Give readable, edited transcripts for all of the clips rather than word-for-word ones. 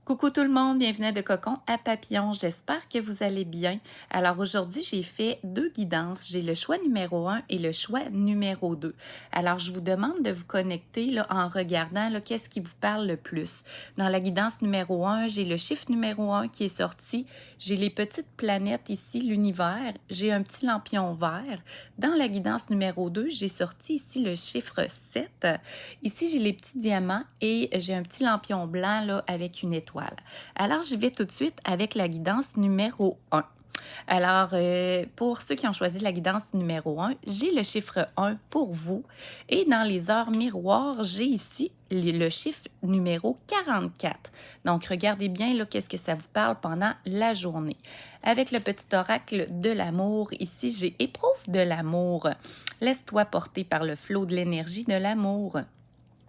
Coucou tout le monde, bienvenue de Cocon à Papillon. J'espère que vous allez bien. Alors aujourd'hui, j'ai fait deux guidances. J'ai le choix numéro 1 et le choix numéro 2. Alors je vous demande de vous connecter là, en regardant qu'est-ce qui vous parle le plus. Dans la guidance numéro 1, j'ai le chiffre numéro 1 qui est sorti. J'ai les petites planètes ici, l'univers. J'ai un petit lampion vert. Dans la guidance numéro 2, j'ai sorti ici le chiffre 7. Ici, j'ai les petits diamants et j'ai un petit lampion blanc là, avec une étoile. Alors, j'y vais tout de suite avec la guidance numéro 1. Alors, pour ceux qui ont choisi la guidance numéro 1, j'ai le chiffre 1 pour vous. Et dans les heures miroirs, j'ai ici le chiffre numéro 44. Donc, regardez bien qu'est-ce que ça vous parle pendant la journée. Avec le petit oracle de l'amour, ici, j'ai éprouve de l'amour. Laisse-toi porter par le flot de l'énergie de l'amour.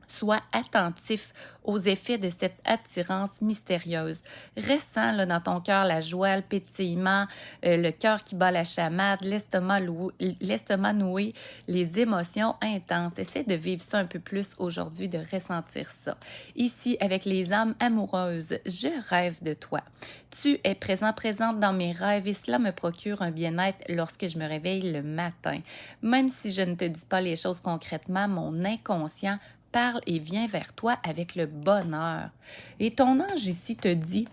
Sois attentif aux effets de cette attirance mystérieuse. Ressens là, dans ton cœur la joie, le pétillement, le cœur qui bat la chamade, l'estomac noué, les émotions intenses. Essaie de vivre ça un peu plus aujourd'hui, de ressentir ça. Ici, avec les âmes amoureuses, je rêve de toi. Tu es présente dans mes rêves et cela me procure un bien-être lorsque je me réveille le matin. Même si je ne te dis pas les choses concrètement, mon inconscient parle et vient vers toi avec le bonheur. Et ton ange ici te dit,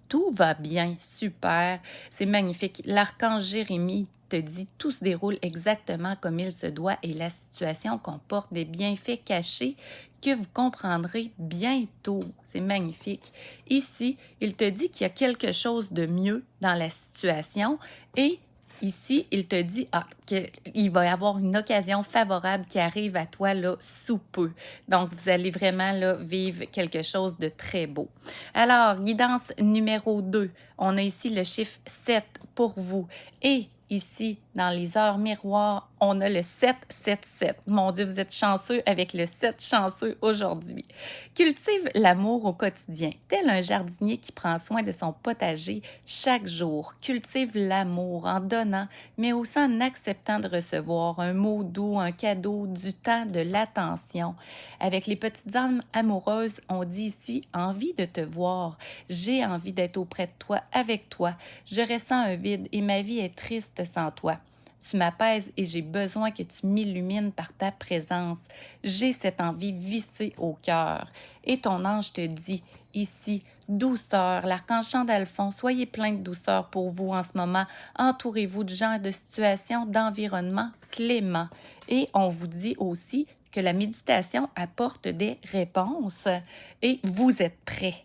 tout va bien, super, c'est magnifique. L'archange Jérémie te dit, tout se déroule exactement comme il se doit et la situation comporte des bienfaits cachés que vous comprendrez bientôt. C'est magnifique. Ici, il te dit qu'il y a quelque chose de mieux dans la situation et ici, il te dit qu'il va y avoir une occasion favorable qui arrive à toi là, sous peu. Donc, vous allez vraiment là, vivre quelque chose de très beau. Alors, guidance numéro 2, on a ici le chiffre 7 pour vous. Et ici, dans les heures miroirs, on a le 777. Mon Dieu, vous êtes chanceux avec le 7 chanceux aujourd'hui. Cultive l'amour au quotidien, tel un jardinier qui prend soin de son potager chaque jour. Cultive l'amour en donnant, mais aussi en acceptant de recevoir un mot doux, un cadeau, du temps, de l'attention. Avec les petites âmes amoureuses, on dit ici envie de te voir. J'ai envie d'être auprès de toi, avec toi. Je ressens un vide et ma vie est triste sans toi. Tu m'apaises et j'ai besoin que tu m'illumines par ta présence. J'ai cette envie vissée au cœur. Et ton ange te dit ici, douceur, l'archange Chandalphon, soyez plein de douceur pour vous en ce moment. Entourez-vous de gens, de situations, d'environnement clément. Et on vous dit aussi que la méditation apporte des réponses et vous êtes prêts